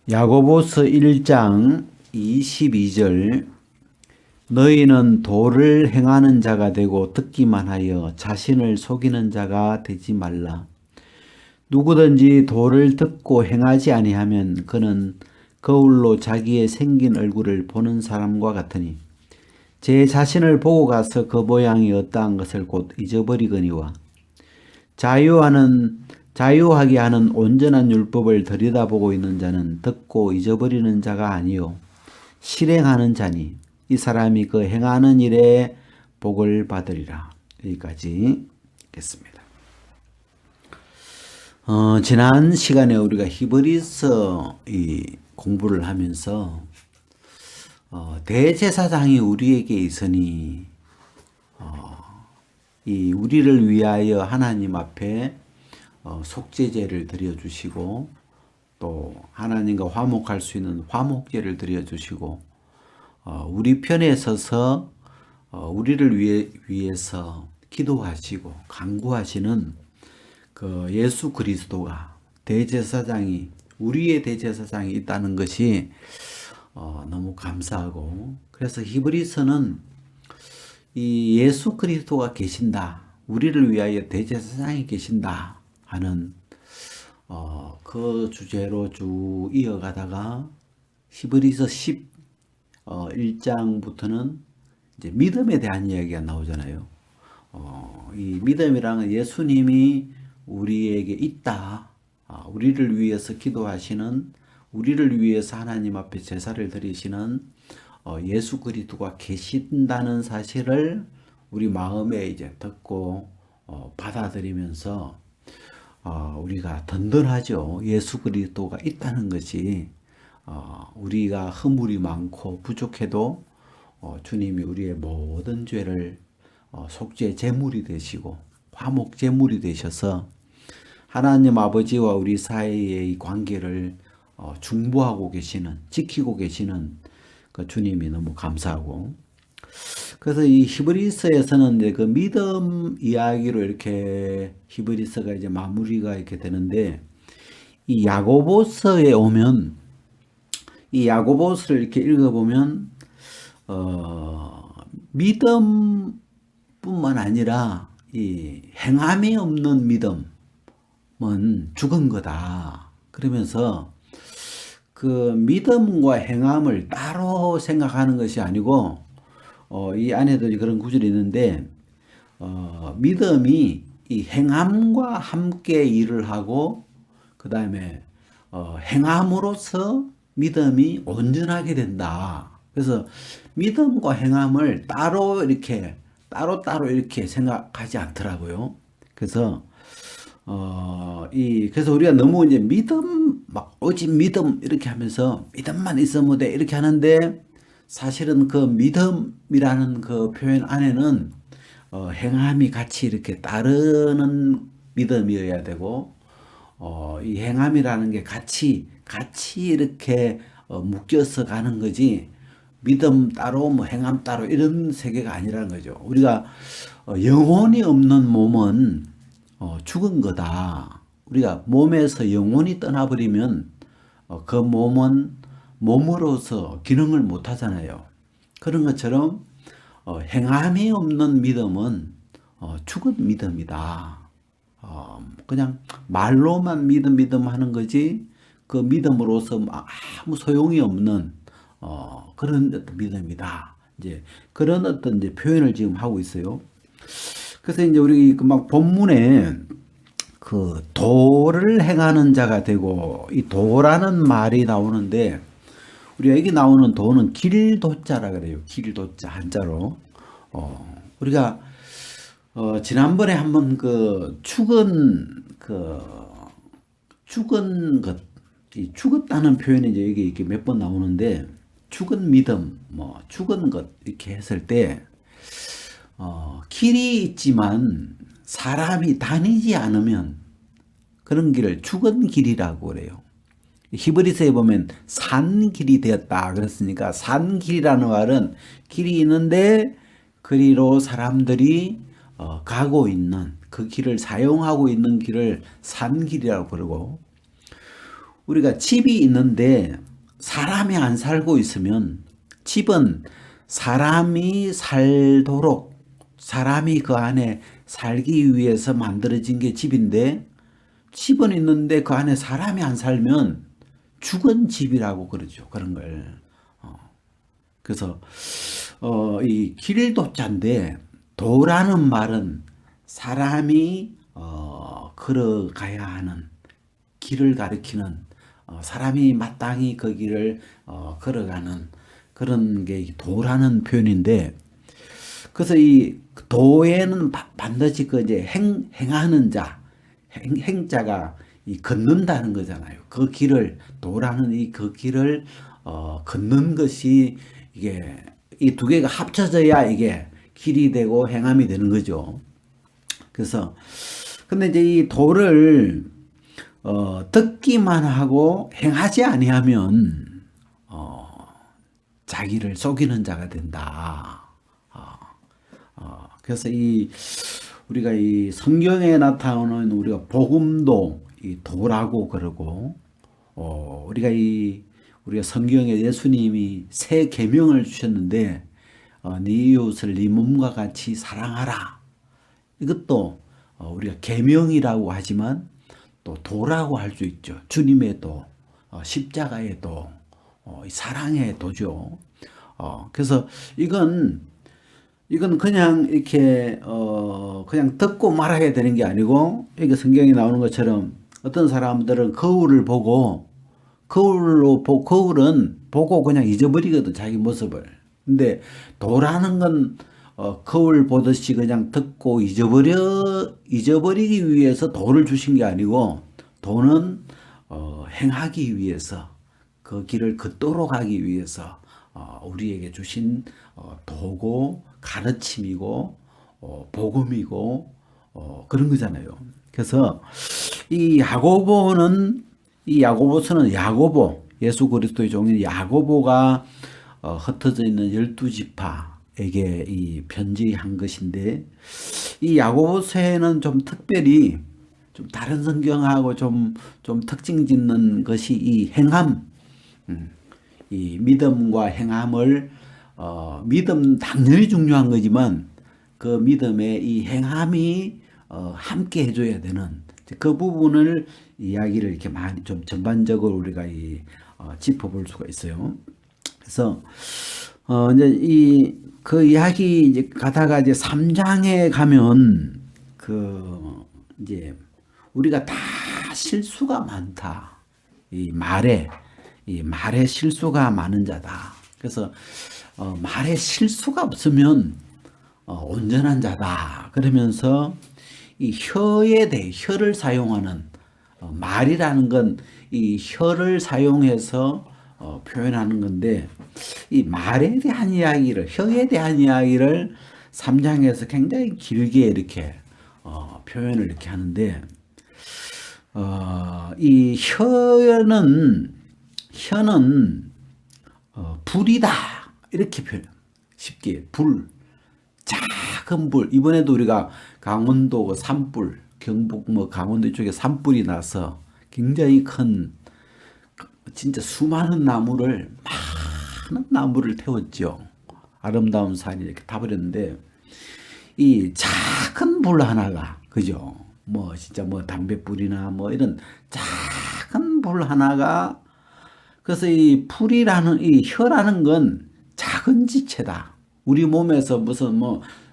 야고보서 1장 22절 너희는 도를 행하는 자가 되고 듣기만 하여 자신을 속이는 자가 되지 말라. 누구든지 도를 듣고 행하지 아니하면 그는 거울로 자기의 생긴 얼굴을 보는 사람과 같으니 제 자신을 보고 가서 그 모양이 어떠한 것을 곧 잊어버리거니와 자유하게 하는 온전한 율법을 들여다보고 있는 자는 듣고 잊어버리는 자가 아니요 실행하는 자니 이 사람이 그 행하는 일에 복을 받으리라. 여기까지 읽겠습니다. 지난 시간에 우리가 히브리서 공부를 하면서 대제사장이 우리에게 있으니 이 우리를 위하여 하나님 앞에 속죄제를 드려주시고 또 하나님과 화목할 수 있는 화목제를 드려주시고 우리 편에 서서 우리를 위해서 기도하시고 간구하시는 그 예수 그리스도가 대제사장이 우리의 대제사장이 있다는 것이 너무 감사하고 그래서 히브리서는 이 예수 그리스도가 계신다. 우리를 위하여 대제사장이 계신다 하는 그 주제로 쭉 이어가다가 히브리서 11장부터는 이제 믿음에 대한 이야기가 나오잖아요. 이 믿음이랑은 예수님이 우리에게 있다. 우리를 위해서 기도하시는, 우리를 위해서 하나님 앞에 제사를 드리시는 예수 그리스도가 계신다는 사실을 우리 마음에 이제 듣고 받아들이면서 우리가 든든하죠. 예수 그리스도가 있다는 것이 우리가 허물이 많고 부족해도 주님이 우리의 모든 죄를 속죄 제물이 되시고 화목 제물이 되셔서 하나님 아버지와 우리 사이의 관계를 중보하고 계시는, 지키고 계시는 그 주님이 너무 감사하고 그래서 이 히브리서에서는 이제 그 믿음 이야기로 이렇게 히브리서가 이제 마무리가 이렇게 되는데 이 야고보서에 오면 이 야고보서를 이렇게 읽어보면 믿음뿐만 아니라 이 행함이 없는 믿음은 죽은 거다. 그러면서 그 믿음과 행함을 따로 생각하는 것이 아니고 이 안에도 그런 구절이 있는데 믿음이 이 행함과 함께 일을 하고 그 다음에 행함으로써 믿음이 온전하게 된다. 그래서 믿음과 행함을 따로 이렇게 생각하지 않더라고요. 그래서 그래서 우리가 너무 이제 믿음, 오직 믿음 이렇게 하면서 믿음만 있으면 돼 이렇게 하는데 사실은 그 믿음이라는 그 표현 안에는 행함이 같이 이렇게 따르는 믿음이어야 되고 이 행함이라는 게 같이 이렇게 묶여서 가는 거지 믿음 따로 뭐 행함 따로 이런 세계가 아니라는 거죠. 우리가 영혼이 없는 몸은 죽은 거다. 우리가 몸에서 영혼이 떠나버리면 그 몸은 몸으로서 기능을 못 하잖아요. 그런 것처럼 행함이 없는 믿음은 죽은 믿음이다. 그냥 말로만 믿음 하는 거지 그 믿음으로서 아무 소용이 없는 그런 어떤 믿음이다. 이제 그런 어떤 이제 표현을 지금 하고 있어요. 그래서 이제 우리 막 본문에 그 도를 행하는 자가 되고 이 도라는 말이 나오는데 우리가 여기 나오는 도는 길도자라 그래요. 길도자 한자로. 우리가 지난번에 한번 그 죽은 것, 이 죽었다는 표현이 이제 여기 이렇게 몇 번 나오는데 죽은 믿음, 뭐 죽은 것 이렇게 했을 때 길이 있지만 사람이 다니지 않으면 그런 길을 죽은 길이라고 그래요. 히브리서에 보면 산길이 되었다 그랬으니까 산길이라는 말은 길이 있는데 그리로 사람들이 가고 있는 그 길을 사용하고 있는 길을 산길이라고 부르고 우리가 집이 있는데 사람이 안 살고 있으면 집은 사람이 살도록 사람이 그 안에 살기 위해서 만들어진 게 집인데 집은 있는데 그 안에 사람이 안 살면 죽은 집이라고 그러죠. 그런 걸. 그래서 이 길도자인데 도라는 말은 사람이 걸어가야 하는 길을 가리키는 사람이 마땅히 그 길을 걸어가는 그런 게 도라는 표현인데 그래서 이 도에는 반드시 그 이제 행하는 자 행자가 이 걷는다는 거잖아요. 그 길을 도라는 이 그 길을 걷는 것이 이게 이 두 개가 합쳐져야 이게 길이 되고 행함이 되는 거죠. 그래서 근데 이제 이 도를 듣기만 하고 행하지 아니하면 자기를 속이는 자가 된다. 그래서 이 우리가 이 성경에 나타나는 우리가 복음도 이 도라고 그러고 우리가 성경에 예수님이 새 계명을 주셨는데 네 이웃을 네 몸과 같이 사랑하라. 이것도 우리가 계명이라고 하지만 또 도라고 할 수 있죠. 주님의 도, 십자가의 도, 사랑의 도죠. 그래서 이건 그냥 이렇게 그냥 듣고 말아야 되는 게 아니고 이게 성경에 나오는 것처럼 어떤 사람들은 거울을 보고 거울은 보고 그냥 잊어버리거든 자기 모습을. 근데 도라는 건 거울 보듯이 그냥 듣고 잊어버리기 위해서 도를 주신 게 아니고 도는 행하기 위해서 그 길을 걷도록 하기 위해서 우리에게 주신 도고 가르침이고 복음이고 그런 거잖아요. 그래서 이 야고보서는 야고보 예수 그리스도의 종인 야고보가 흩어져 있는 12지파에게 이 편지한 것인데 이 야고보서에는 좀 특별히 좀 다른 성경하고 좀 특징 짓는 것이 이 행함, 이 믿음과 행함을 믿음 당연히 중요한 거지만 그 믿음의 이 행함이 함께 해줘야 되는 그 부분을 이야기를 이렇게 많이 좀 전반적으로 우리가 짚어볼 수가 있어요. 그래서 이제 그 이야기 이제 가다가 이제 3장에 가면 이제 우리가 다 실수가 많다. 이 말에 실수가 많은 자다. 그래서 말에 실수가 없으면 온전한 자다. 그러면서 이 혀에 대해 혀를 사용하는 말이라는 건 이 혀를 사용해서 표현하는 건데 이 말에 대한 이야기를 혀에 대한 이야기를 3장에서 굉장히 길게 이렇게 표현을 이렇게 하는데 이 혀는 불이다 이렇게 표현 쉽게 불 작은 불 이번에도 우리가 강원도 산불 경북 강원도 쪽에 산불이 나서 굉장히 큰 진짜 수많은 나무를 많은 나무를 태웠죠. 아름다운 산이 이렇게 타버렸는데 이 작은 불 하나가 그죠? 진짜 담배불이나 이런 작은 불 하나가 그래서 이 불이라는 이 혀라는 건 작은 지체다. 우리 몸에서 무슨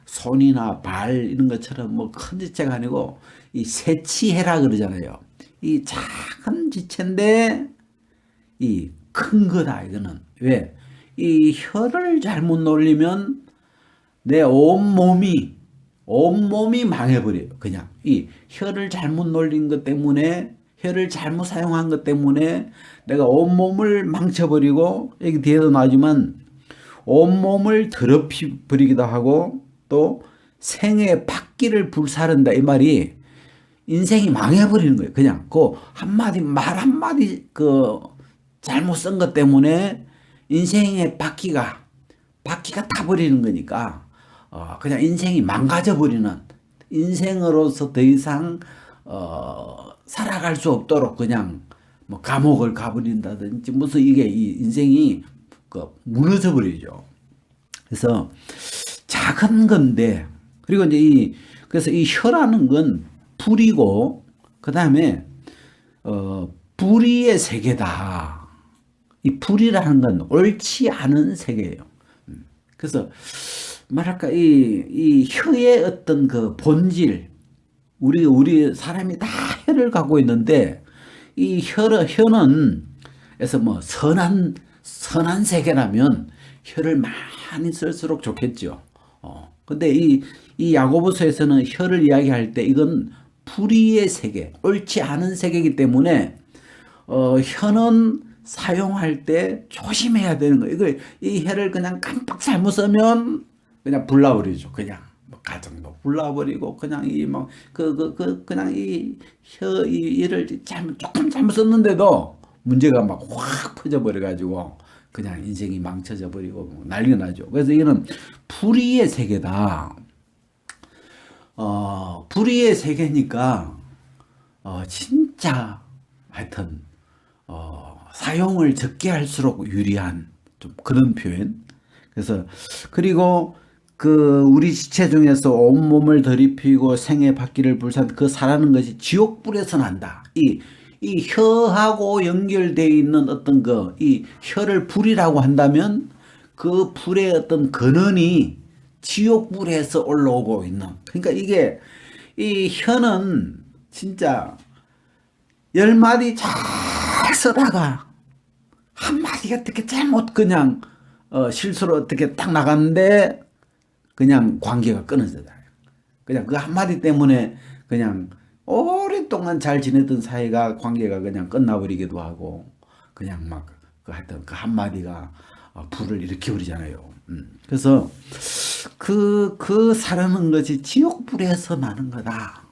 손이나 발 이런 것처럼 큰 지체가 아니고 이 세치해라 그러잖아요. 이 작은 지체인데 이 큰 거다 이거는 왜? 이 혀를 잘못 놀리면 내 온몸이 망해버려요. 그냥 이 혀를 잘못 놀린 것 때문에 혀를 잘못 사용한 것 때문에 내가 온몸을 망쳐버리고 여기 뒤에도 나오지만 온몸을 더럽히 버리기도 하고 또 생의 박기를 불사른다 이 말이 인생이 망해버리는 거예요. 그냥 말 한마디 잘못 쓴 것 때문에 인생의 바퀴가 타버리는 거니까 그냥 인생이 망가져버리는 인생으로서 더 이상 살아갈 수 없도록 그냥 뭐 감옥을 가버린다든지 무슨 이게 이 인생이 그 무너져 버리죠. 그래서 작은 건데 그리고 이제 그래서 이 혀라는 건 불이고 그다음에 불의의 세계다. 이 불이라는 건 옳지 않은 세계예요. 그래서 뭐랄까 이 혀의 어떤 그 본질 우리 사람이 다 혀를 갖고 있는데 이 혀는 그래서 뭐 선한 세계라면 혀를 많이 쓸수록 좋겠죠. 근데 이 야고보서에서는 혀를 이야기할 때 이건 불의의 세계, 옳지 않은 세계이기 때문에 혀는 사용할 때 조심해야 되는 거예요. 이 혀를 그냥 깜빡 잘못 쓰면 그냥 불나버리죠. 그냥 뭐 가정도 불나버리고 그냥 그냥 이를 조금 잘못 썼는데도 문제가 막 확 퍼져버려 가지고 그냥 인생이 망쳐져 버리고 난리가 나죠. 그래서 이거는 불의의 세계다. 불의의 세계니까 진짜 하여튼 사용을 적게 할수록 유리한 좀 그런 표현. 그래서 그리고 우리 지체 중에서 온몸을 더럽히고 생의 바퀴를 불산 그 사라는 것이 지옥불에서 난다. 이 혀하고 연결되어 있는 어떤 이 혀를 불이라고 한다면 그 불의 어떤 근원이 지옥불에서 올라오고 있는. 그러니까 이 혀는 진짜 10마디 잘 쓰다가 한 마디가 어떻게 잘못 그냥 실수로 어떻게 딱 나갔는데 그냥 관계가 끊어져요. 그냥 그 한마디 때문에 그냥 오랫동안 잘 지냈던 사이가 관계가 그냥 끝나버리기도 하고 그냥 막 하여튼 그 한마디가 불을 일으켜버리잖아요. 그래서 그 사라는 것이 지옥불에서 나는 거다.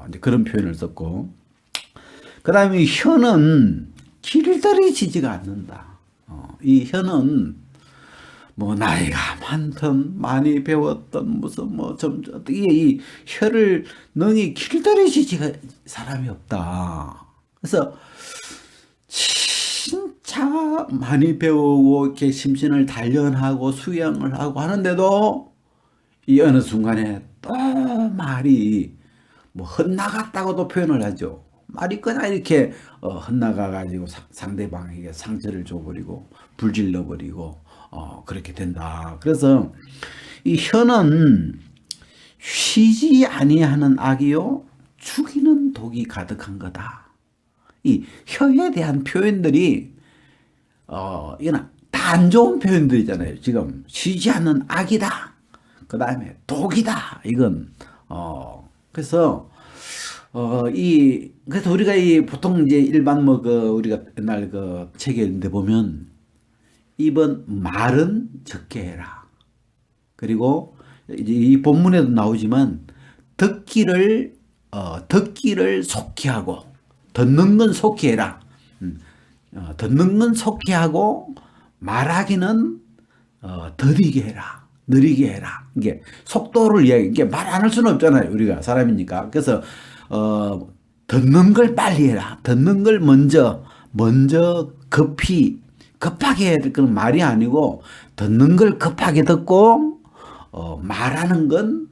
이제 그런 표현을 썼고 그 다음에 혀는 길들여지지가 않는다. 이 혀는 뭐 나이가 많든 많이 배웠던 무슨 이 혀를 능히 길들여지지가 사람이 없다. 그래서 진짜 많이 배우고 이렇게 심신을 단련하고 수양을 하고 하는데도 이 어느 순간에 또 말이 뭐 헛나갔다고도 표현을 하죠. 말이 그냥 이렇게 헛나가 가지고 상대방에게 상처를 줘버리고 불질러버리고 그렇게 된다. 그래서 이 혀는 쉬지 아니하는 악이요 죽이는 독이 가득한 거다. 이 혀에 대한 표현들이 이건 다 안 좋은 표현들이잖아요. 지금 쉬지 않는 악이다. 그 다음에 독이다. 이건 그래서 그래서 우리가 보통 이제 일반 우리가 옛날 책에 있는데 보면 이번 말은 적게 해라. 그리고 이제 이 본문에도 나오지만 듣기를 속히 하고 듣는 건 속히 해라. 듣는 건 속히 하고 말하기는 더디게 해라. 느리게 해라. 이게 속도를 이게 말 안 할 수는 없잖아요. 우리가 사람이니까. 그래서 듣는 걸 빨리 해라. 듣는 걸 먼저 급하게 해야 될 건 말이 아니고 듣는 걸 급하게 듣고 말하는 건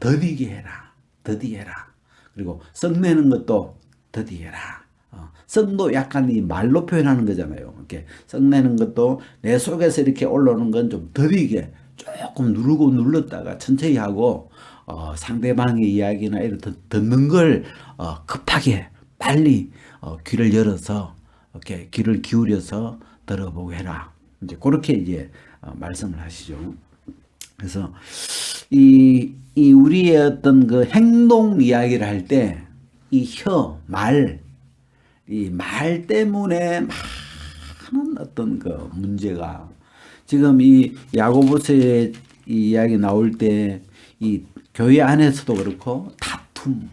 더디게 해라. 더디해라. 그리고 썩내는 것도 더디해라. 썩도 약간 이 말로 표현하는 거잖아요. 이렇게 썩내는 것도 내 속에서 이렇게 올라오는 건 좀 더디게 조금 누르고 눌렀다가 천천히 하고 상대방의 이야기나 이런 듣는 걸 급하게 빨리 귀를 열어서 이렇게 귀를 기울여서 들어보고 해라. 이제 그렇게 이제 말씀을 하시죠. 그래서 이 우리의 어떤 그 행동 이야기를 할 때 이 이 말 때문에 많은 어떤 그 문제가 지금 이 야고보서의 이 이야기 나올 때 이 교회 안에서도 그렇고 다툼,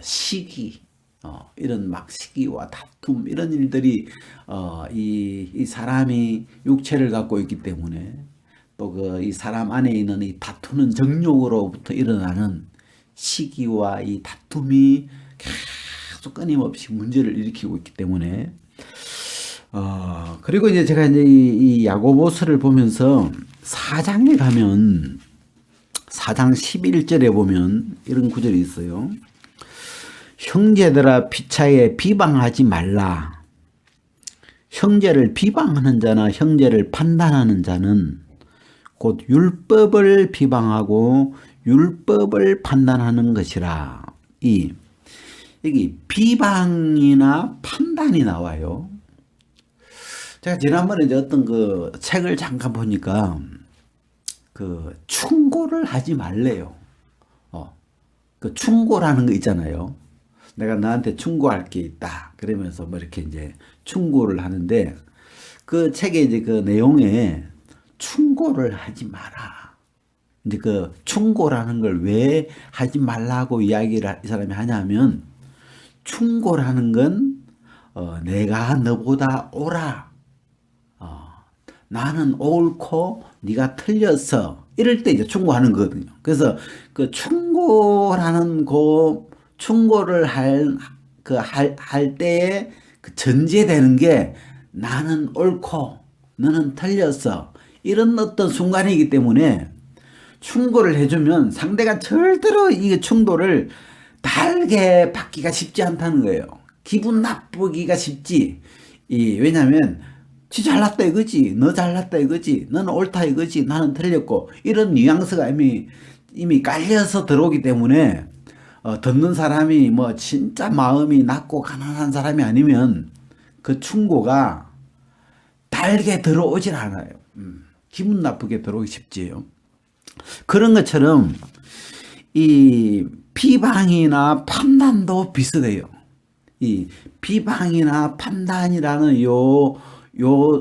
시기, 이런 막 시기와 다툼 이런 일들이 이 사람이 육체를 갖고 있기 때문에 또 이 사람 안에 있는 이 다투는 정욕으로부터 일어나는 시기와 이 다툼이 아주 끊임없이 문제를 일으키고 있기 때문에 그리고 이제 제가 이제 이 야고보서를 보면서 4장에 가면 4장 11절에 보면 이런 구절이 있어요. 형제들아 피차에 비방하지 말라. 형제를 비방하는 자나 형제를 판단하는 자는 곧 율법을 비방하고 율법을 판단하는 것이라. 여기 비방이나 판단이 나와요. 제가 지난번에 이제 어떤 그 책을 잠깐 보니까 그 충고를 하지 말래요. 그 충고라는 거 있잖아요. 내가 너한테 충고할 게 있다. 그러면서 뭐 이렇게 이제 충고를 하는데 그 책의 이제 그 내용에 충고를 하지 마라. 이제 그 충고라는 걸 왜 하지 말라고 이야기를 이 사람이 하냐면 충고라는 건 내가 너보다 옳아. 나는 옳고 네가 틀렸어. 이럴 때 이제 충고하는 거거든요. 그래서 그 충고라는 충고를 할 때에 그 전제되는 게 나는 옳고 너는 틀렸어. 이런 어떤 순간이기 때문에 충고를 해주면 상대가 절대로 이 충고를 달게 받기가 쉽지 않다는 거예요. 기분 나쁘기가 쉽지. 왜냐하면 지 잘났다 이거지, 너 잘났다 이거지, 너는 옳다 이거지, 나는 틀렸고, 이런 뉘앙스가 이미 깔려서 들어오기 때문에 듣는 사람이 뭐 진짜 마음이 낮고 가난한 사람이 아니면 그 충고가 달게 들어오질 않아요. 기분 나쁘게 들어오기 쉽지요. 그런 것처럼 이 비방이나 판단도 비슷해요. 이 비방이나 판단이라는 요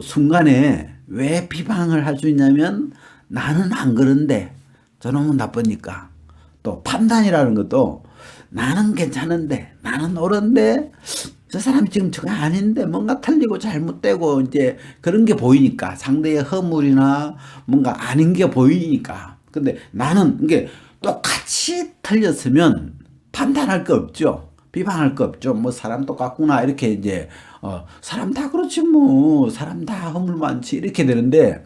순간에 왜 비방을 할 수 있냐면 나는 안 그런데 저놈은 나쁘니까. 또 판단이라는 것도 나는 괜찮은데 나는 옳은데 저 사람이 지금 저거 아닌데 뭔가 틀리고 잘못되고 이제 그런 게 보이니까 상대의 허물이나 뭔가 아닌 게 보이니까. 근데 나는 이게 똑같이 틀렸으면 판단할 거 없죠. 비방할 거 없죠. 뭐 사람 똑같구나 이렇게 이제 사람 다 그렇지 뭐 사람 다 허물 많지 이렇게 되는데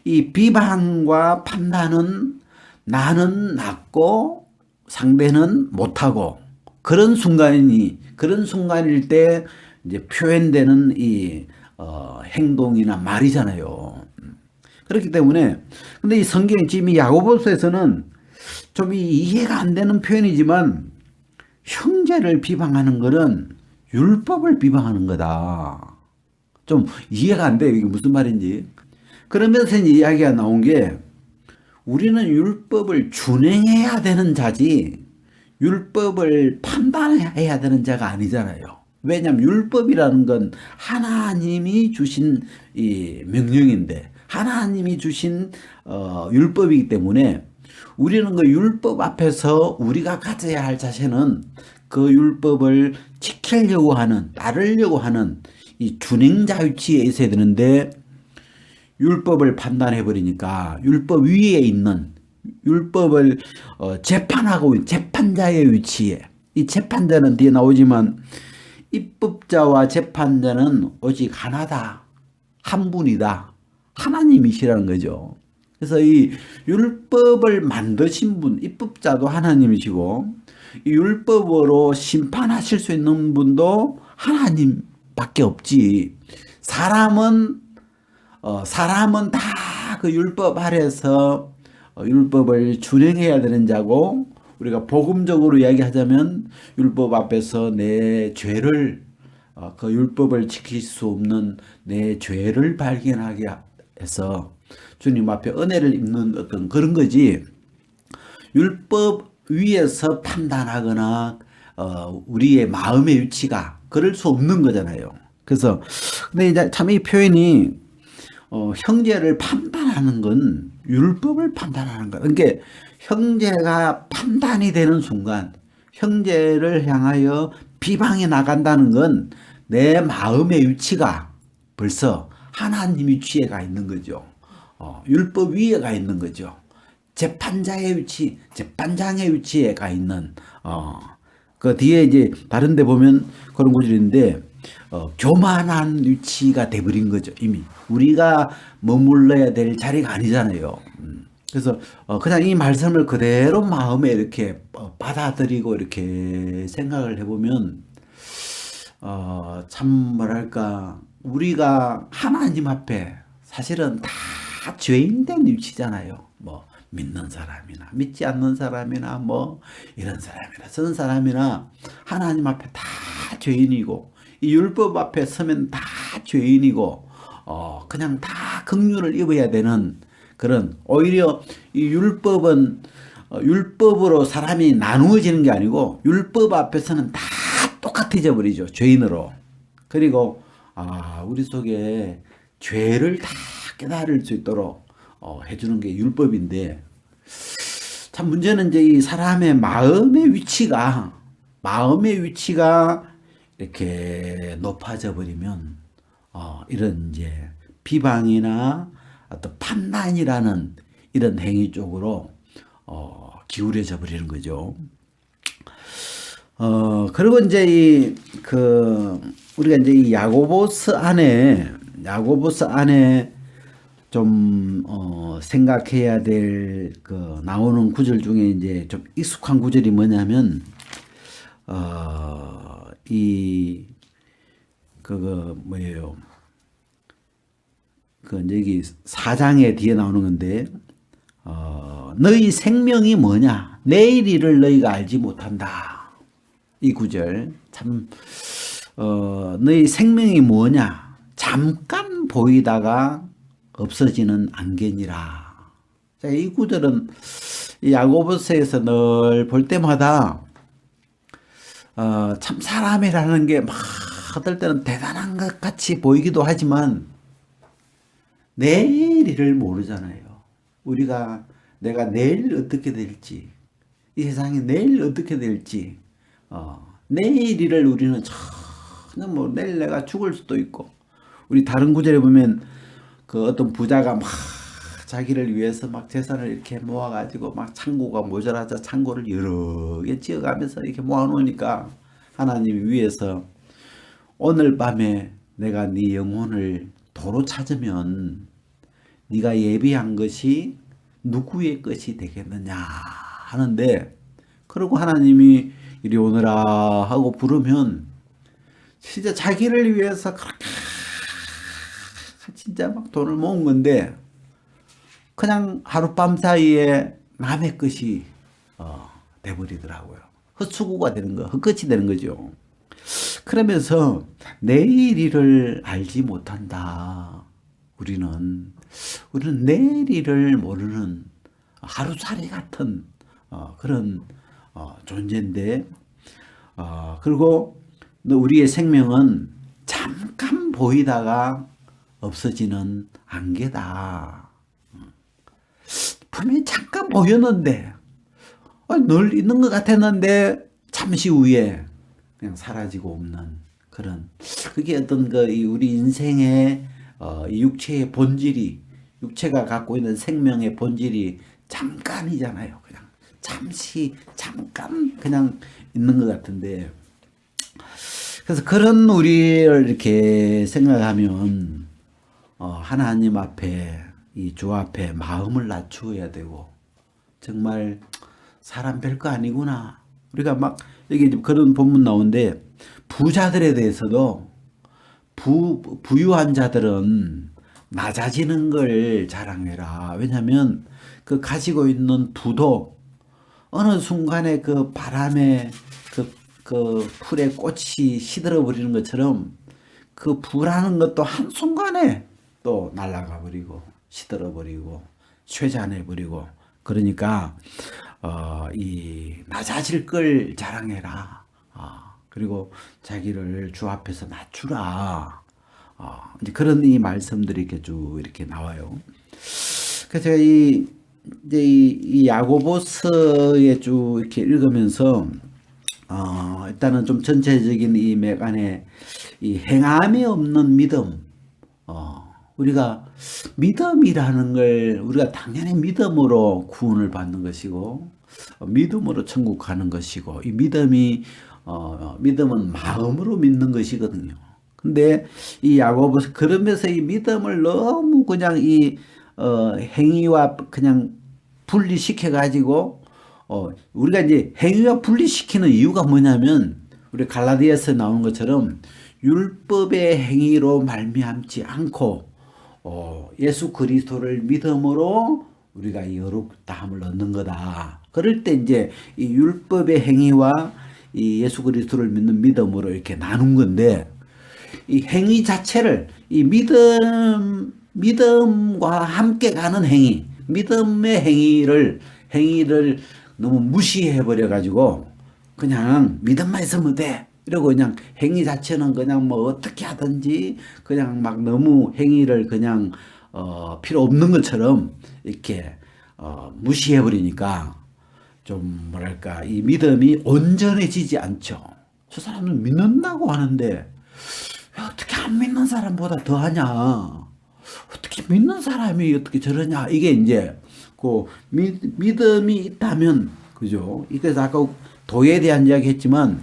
이 비방과 판단은 나는 낫고 상대는 못하고 그런 순간일 때 이제 표현되는 이 행동이나 말이잖아요. 그렇기 때문에 근데 이 성경 지금 이 야고보서에서는 좀 이해가 안 되는 표현이지만 형제를 비방하는 것은 율법을 비방하는 거다. 좀 이해가 안 돼요. 이게 무슨 말인지. 그러면서 이야기가 나온 게 우리는 율법을 준행해야 되는 자지 율법을 판단해야 되는 자가 아니잖아요. 왜냐하면 율법이라는 건 하나님이 주신 이 명령인데 하나님이 주신 율법이기 때문에 우리는 그 율법 앞에서 우리가 가져야 할 자세는 그 율법을 지키려고 하는, 따르려고 하는 이 준행자 위치에 있어야 되는데 율법을 판단해 버리니까 율법 위에 있는 율법을 재판하고 있는 재판자의 위치에 이 재판자는 뒤에 나오지만 입법자와 재판자는 오직 하나다. 한 분이다. 하나님이시라는 거죠. 그래서 이 율법을 만드신 분, 입법자도 하나님이시고 이 율법으로 심판하실 수 있는 분도 하나님밖에 없지. 사람은 다 그 율법 아래서 율법을 준행해야 되는 자고 우리가 복음적으로 이야기하자면 율법 앞에서 내 죄를 그 율법을 지킬 수 없는 내 죄를 발견하게 해서 주님 앞에 은혜를 입는 어떤 그런 거지. 율법 위에서 판단하거나 우리의 마음의 위치가 그럴 수 없는 거잖아요. 그래서 근데 이제 참 이 표현이 형제를 판단하는 건 율법을 판단하는 거. 그러니까 형제가 판단이 되는 순간 형제를 향하여 비방해 나간다는 건 내 마음의 위치가 벌써 하나님 위치에 가 있는 거죠. 율법 위에 가 있는 거죠. 재판자의 위치, 재판장의 위치에 가 있는 그 뒤에 이제 다른 데 보면 그런 구절인데, 교만한 위치가 돼버린 거죠, 이미. 우리가 머물러야 될 자리가 아니잖아요. 그래서 그냥 이 말씀을 그대로 마음에 이렇게 받아들이고 이렇게 생각을 해보면, 참 뭐랄까, 우리가 하나님 앞에 사실은 다 죄인된 위치잖아요. 뭐 믿는 사람이나 믿지 않는 사람이나 뭐 이런 사람이나 저런 사람이나 하나님 앞에 다 죄인이고, 이 율법 앞에 서면 다 죄인이고, 그냥 다 긍휼을 입어야 되는 그런, 오히려 이 율법은 율법으로 사람이 나누어지는 게 아니고 율법 앞에서는 다 똑같아져 버리죠, 죄인으로. 그리고 우리 속에 죄를 다 깨달을 수 있도록 해주는 게 율법인데, 참 문제는 이제 이 사람의 마음의 위치가 이렇게 높아져 버리면 이런 이제 비방이나 어떤 판단이라는 이런 행위 쪽으로 기울여져 버리는 거죠. 그리고 이제 우리가 이제 이 야고보서 안에 좀 생각해야 될 나오는 구절 중에 이제 좀 익숙한 구절이 뭐냐면, 뭐예요? 이제 여기 4장에 뒤에 나오는 건데, 너희 생명이 뭐냐? 내일 일을 너희가 알지 못한다. 이 구절 참, 너희 생명이 뭐냐? 잠깐 보이다가 없어지는 안개니라. 자, 이 구절은 야고보서에서 늘 볼 때마다 참 사람이라는 게 막 어떨 때는 대단한 것 같이 보이기도 하지만 내일 일을 모르잖아요. 내가 내일 어떻게 될지, 이 세상이 내일 어떻게 될지, 내일 일을 우리는 전혀 뭐 내일 내가 죽을 수도 있고, 우리 다른 구절에 보면 어떤 부자가 막 자기를 위해서 막 재산을 이렇게 모아가지고 막 창고가 모자라자 창고를 여러 개 지어가면서 이렇게 모아놓으니까 하나님이 위에서 오늘 밤에 내가 네 영혼을 도로 찾으면 네가 예비한 것이 누구의 것이 되겠느냐 하는데, 그러고 하나님이 이리 오너라 하고 부르면 진짜 자기를 위해서 그렇게 진짜 막 돈을 모은 건데 그냥 하룻밤 사이에 남의 것이 돼버리더라고요. 헛수고가 되는 거, 헛것이 되는 거죠. 그러면서 내일 일을 알지 못한다. 우리는 내일 일을 모르는 하루살이 같은 그런 존재인데, 그리고 우리의 생명은 잠깐 보이다가 없어지는 안개다. 분명히 잠깐 보였는데, 늘 있는 것 같았는데 잠시 후에 그냥 사라지고 없는 그런, 그게 어떤 우리 인생의 이 육체의 본질이, 육체가 갖고 있는 생명의 본질이 잠깐이잖아요. 그냥 잠깐 그냥 있는 것 같은데, 그래서 그런 우리를 이렇게 생각하면 하나님 앞에, 이 주 앞에 마음을 낮추어야 되고, 정말 사람 별거 아니구나. 우리가 막 여기 그런 본문 나오는데, 부자들에 대해서도 부유한 자들은 낮아지는 걸 자랑해라. 왜냐하면 그 가지고 있는 부도 어느 순간에 그 바람에 그 풀에 꽃이 시들어 버리는 것처럼 그 부라는 것도 한순간에 또 날아가 버리고 시들어 버리고 쇠잔해 버리고, 그러니까 이 낮아질 걸 자랑해라. 그리고 자기를 주 앞에서 낮추라. 이제 그런 이 말씀들이 이렇게 쭉 이렇게 나와요. 그래서 제가 이제 이 야고보서에 쭉 이렇게 읽으면서 일단은 좀 전체적인 이 맥안에 이 행함이 없는 믿음, 우리가 믿음이라는 걸 우리가 당연히 믿음으로 구원을 받는 것이고 믿음으로 천국 가는 것이고, 이 믿음이 믿음은 마음으로 믿는 것이거든요. 근데 이 야고보서 그러면서 이 믿음을 너무 그냥 행위와 그냥 분리시켜 가지고 우리가 이제 행위와 분리시키는 이유가 뭐냐면 우리 갈라디아서 나온 것처럼 율법의 행위로 말미암지 않고 예수 그리스도를 믿음으로 우리가 이 의롭다함을 얻는 거다. 그럴 때 이제 이 율법의 행위와 이 예수 그리스도를 믿는 믿음으로 이렇게 나눈 건데 이 행위 자체를 이 믿음과 함께 가는 행위, 믿음의 행위를 너무 무시해 버려 가지고 그냥 믿음만 있으면 돼. 이러고 그냥 행위 자체는 그냥 뭐 어떻게 하든지 그냥 막 너무 행위를 그냥 필요 없는 것처럼 이렇게 무시해 버리니까 좀 뭐랄까 이 믿음이 온전해지지 않죠. 저 사람은 믿는다고 하는데 왜 어떻게 안 믿는 사람보다 더하냐? 어떻게 믿는 사람이 어떻게 저러냐? 이게 이제 그 믿음이 있다면 그죠? 그래서 아까 도에 대한 이야기 했지만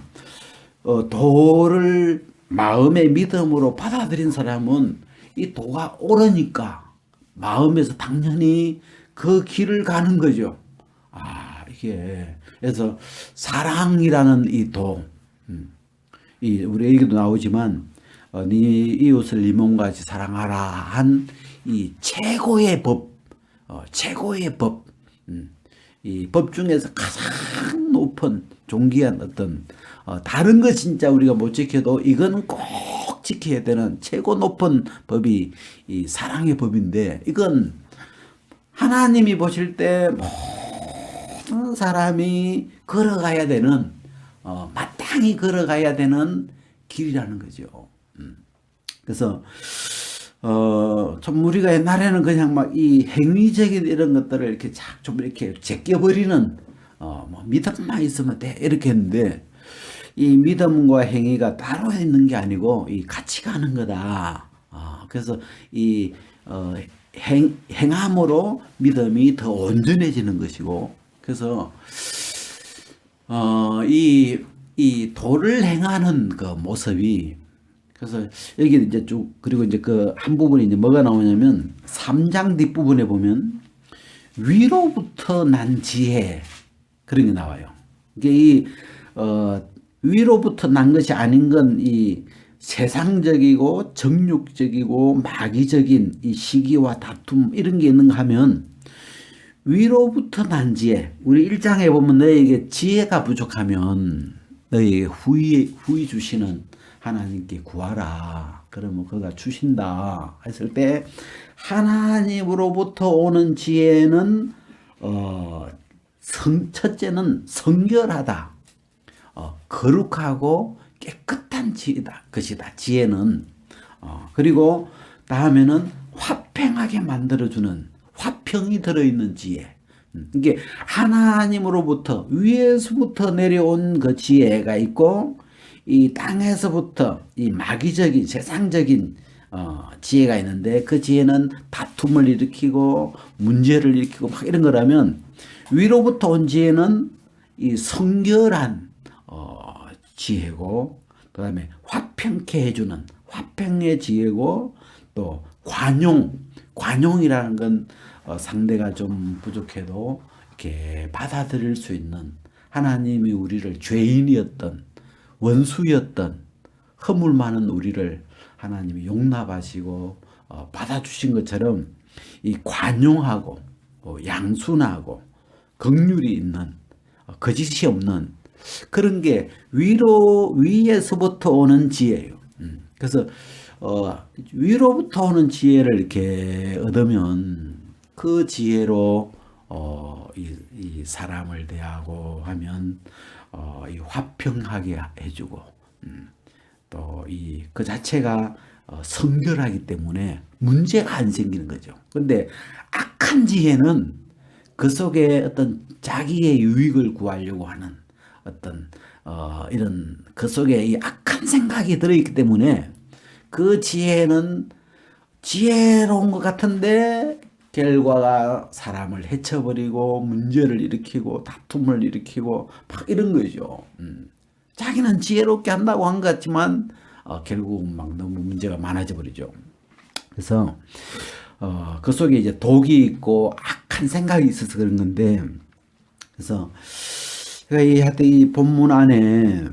도를 마음의 믿음으로 받아들인 사람은 이 도가 옳으니까 마음에서 당연히 그 길을 가는 거죠. 이게 그래서 사랑이라는 이 도, 우리 얘기도 나오지만 네 이웃을 네 몸과 같이 사랑하라 한 이 최고의 법, 최고의 법, 이 법 중에서 가장 높은 존귀한 어떤 다른 거 진짜 우리가 못 지켜도 이거는 꼭 지켜야 되는 최고 높은 법이 이 사랑의 법인데 이건 하나님이 보실 때 모든 사람이 걸어가야 되는 마땅히 걸어가야 되는 길이라는 거죠. 그래서 좀 우리가 옛날에는 그냥 막 이 행위적인 이런 것들을 이렇게 좀 이렇게 제껴버리는 뭐 믿음만 있으면 돼 이렇게 했는데 이 믿음과 행위가 따로 있는 게 아니고 이 같이 가는 거다. 그래서 이 행함으로 믿음이 더 온전해지는 것이고 그래서 이 도를 행하는 그 모습이 그래서 여기 이제 쭉 그리고 이제 그 한 부분이 이제 뭐가 나오냐면 3장 뒷부분에 보면 위로부터 난 지혜 그런 게 나와요. 이게 위로부터 난 것이 아닌 건 이 세상적이고 정욕적이고 마귀적인 이 시기와 다툼 이런 게 있는가 하면 위로부터 난 지혜. 우리 1장에 보면 너에게 지혜가 부족하면 너에게 후히 주시는 하나님께 구하라. 그러면 그가 주신다. 했을 때 하나님으로부터 오는 지혜는 첫째는 성결하다. 거룩하고 깨끗한 것이다. 지혜는. 그리고 다음에는 화평하게 만들어주는 화평이 들어있는 지혜. 이게 하나님으로부터 위에서부터 내려온 그 지혜가 있고 이 땅에서부터 이 마귀적인 세상적인 지혜가 있는데 그 지혜는 다툼을 일으키고 문제를 일으키고 막 이런 거라면 위로부터 온 지혜는 이 성결한 지혜고 그다음에 화평케 해주는 화평의 지혜고 또 관용이라는 건 상대가 좀 부족해도 이렇게 받아들일 수 있는 하나님이 우리를 죄인이었던 원수였던 허물 많은 우리를 하나님이 용납하시고 받아주신 것처럼 이 관용하고 양순하고 긍휼이 있는 거짓이 없는 그런 게 위에서부터 오는 지혜예요. 그래서 위로부터 오는 지혜를 이렇게 얻으면 그 지혜로 이 사람을 대하고 하면 이 화평하게 해주고 또 그 자체가 성결하기 때문에 문제가 안 생기는 거죠. 그런데 악한 지혜는 그 속에 어떤 자기의 유익을 구하려고 하는 어떤 이런 그 속에 이 악한 생각이 들어있기 때문에 그 지혜는 지혜로운 것 같은데 결과가 사람을 해쳐버리고 문제를 일으키고 다툼을 일으키고 막 이런 거죠. 자기는 지혜롭게 한다고 한 것 같지만 결국 막 너무 문제가 많아져 버리죠. 그래서 그 속에 이제 독이 있고 악한 생각이 있어서 그런 건데, 그래서 하여튼 이 본문 안에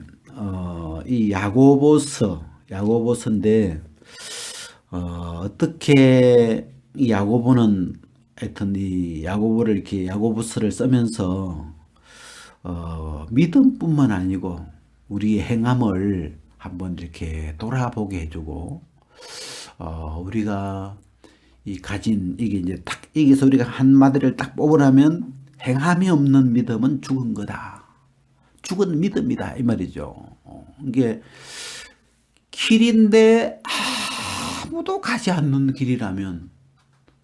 이 야고보서인데 어떻게 이 야고보는 하여튼 이 야고보를 이렇게 야고보서를 쓰면서 믿음뿐만 아니고 우리의 행함을 한번 이렇게 돌아보게 해주고, 우리가 이 가진 이게 이제 딱 여기서 우리가 한마디를 딱 뽑으라면 행함이 없는 믿음은 죽은 거다. 죽은 믿음이다 이 말이죠. 이게 길인데 아무도 가지 않는 길이라면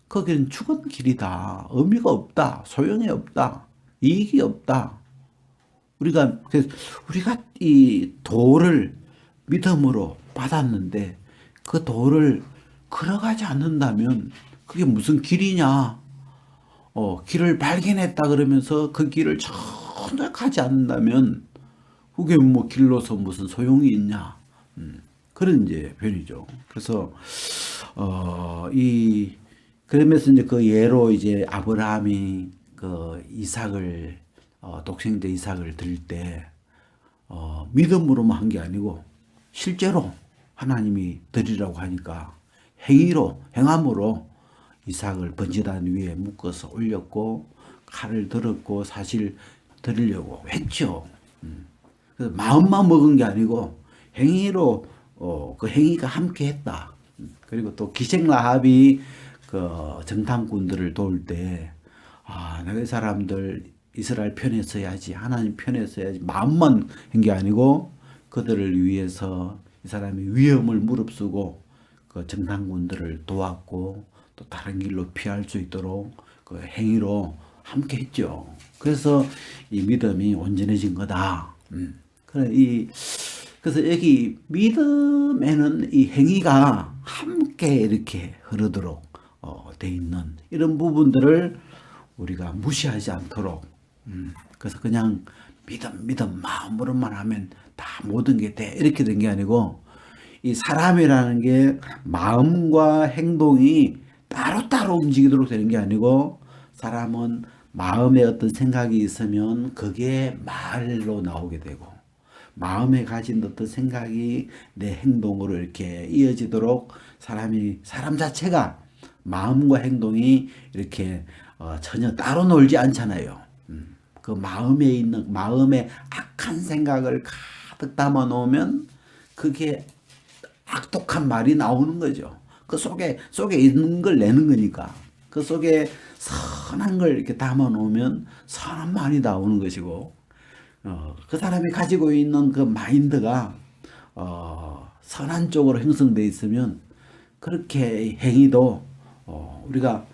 거기는 죽은 길이다. 의미가 없다. 소용이 없다. 이익이 없다. 우리가 이 도를 믿음으로 받았는데 그 도를 걸어가지 않는다면 그게 무슨 길이냐? 길을 발견했다 그러면서 그 길을 전혀 가지 않는다면 그게 뭐 길로서 무슨 소용이 있냐? 그런 이제 표현이죠. 그래서 그러면서 이제 그 예로 이제 아브라함이 그 이삭을 독생자 이삭을 드릴 때 믿음으로만 한 게 아니고 실제로 하나님이 드리라고 하니까 행함으로 이삭을 번제단 위에 묶어서 올렸고 칼을 들었고 사실 드리려고 했죠. 그래서 마음만 먹은 게 아니고 행위로 그 행위가 함께했다. 그리고 또 기생 라합이 그 정탐꾼들을 도울 때 내가 이 사람들 이스라엘 편에 서야지, 하나님 편에 서야지 마음만 한 게 아니고 그들을 위해서 이 사람이 위험을 무릅쓰고 그 정탐꾼들을 도왔고 또 다른 길로 피할 수 있도록 그 행위로 함께 했죠. 그래서 이 믿음이 온전해진 거다. 그래서 여기 믿음에는 이 행위가 함께 이렇게 흐르도록 돼 있는 이런 부분들을 우리가 무시하지 않도록, 그래서 그냥 믿음 마음으로만 하면 다 모든 게 돼 이렇게 된 게 아니고, 이 사람이라는 게 마음과 행동이 따로따로 움직이도록 되는 게 아니고, 사람은 마음에 어떤 생각이 있으면 그게 말로 나오게 되고, 마음에 가진 어떤 생각이 내 행동으로 이렇게 이어지도록 사람 자체가 마음과 행동이 이렇게 전혀 따로 놀지 않잖아요. 그 마음에 악한 생각을 가득 담아 놓으면 그게 악독한 말이 나오는 거죠. 그 속에 있는 걸 내는 거니까. 그 속에 선한 걸 이렇게 담아 놓으면 선한 말이 나오는 것이고, 그 사람이 가지고 있는 그 마인드가 선한 쪽으로 형성되어 있으면 그렇게 행위도 우리가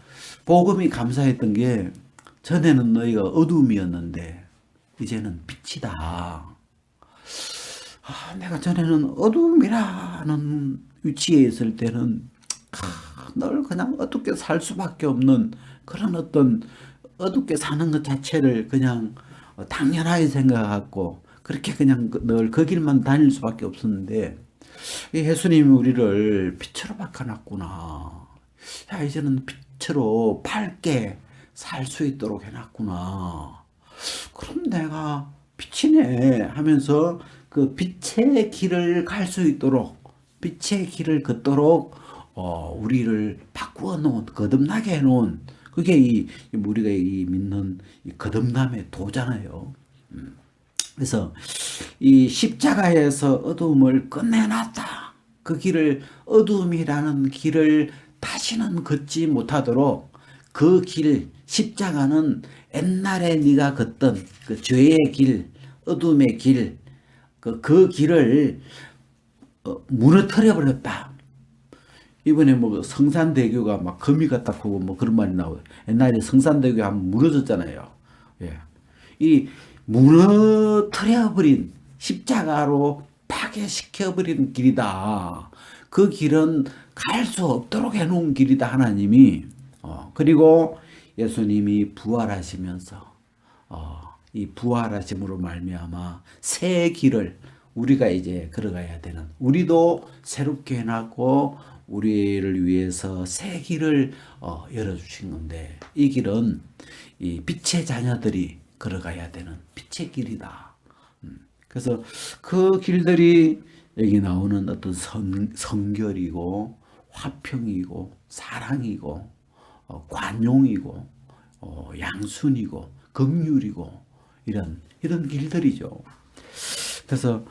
복음이 감사했던 게, 전에는 너희가 어둠이었는데 이제는 빛이다. 내가 전에는 어둠이라는 위치에 있을 때는 늘 그냥 어둡게 살 수밖에 없는 그런 어떤 어둡게 사는 것 자체를 그냥 당연하게 생각하고 그렇게 그냥 늘 그 길만 다닐 수밖에 없었는데, 이 예수님이 우리를 빛으로 바꿔놨구나. 야, 이제는 빛으로 밝게 살 수 있도록 해놨구나. 그럼 내가 빛이네 하면서 그 빛의 길을 갈 수 있도록, 빛의 길을 걷도록 우리를 바꾸어 놓은, 거듭나게 해놓은, 그게 우리가 믿는 이 거듭남의 도잖아요. 그래서 이 십자가에서 어둠을 끝내놨다. 그 길을, 어둠이라는 길을 다시는 걷지 못하도록 그 길, 십자가는 옛날에 네가 걷던 그 죄의 길, 어둠의 길, 그 길을 무너뜨려 버렸다. 이번에 뭐 성산대교가 막 금이 갔다 크고 뭐 그런 말이 나오고, 옛날에 성산대교 한번 무너졌잖아요. 예. 이 무너뜨려 버린, 십자가로 파괴시켜 버린 길이다. 그 길은 갈 수 없도록 해놓은 길이다, 하나님이. 그리고 예수님이 부활하시면서 이 부활하심으로 말미암아 새 길을 우리가 이제 걸어가야 되는, 우리도 새롭게 해놨고 우리를 위해서 새 길을 열어주신 건데, 이 길은 이 빛의 자녀들이 걸어가야 되는 빛의 길이다. 그래서 그 길들이 여기 나오는 어떤 성결이고 화평이고 사랑이고 관용이고 양순이고 긍휼이고 이런 길들이죠. 그래서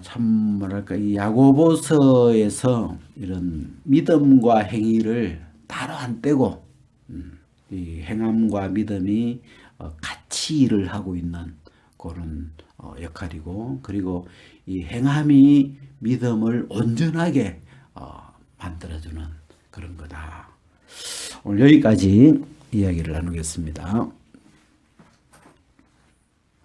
참 뭐랄까, 이 야고보서에서 이런 믿음과 행위를 따로 안 떼고 이 행함과 믿음이 같이 일을 하고 있는 그런 역할이고, 그리고 이 행함이 믿음을 온전하게 만들어주는 그런 거다. 오늘 여기까지 이야기를 나누겠습니다.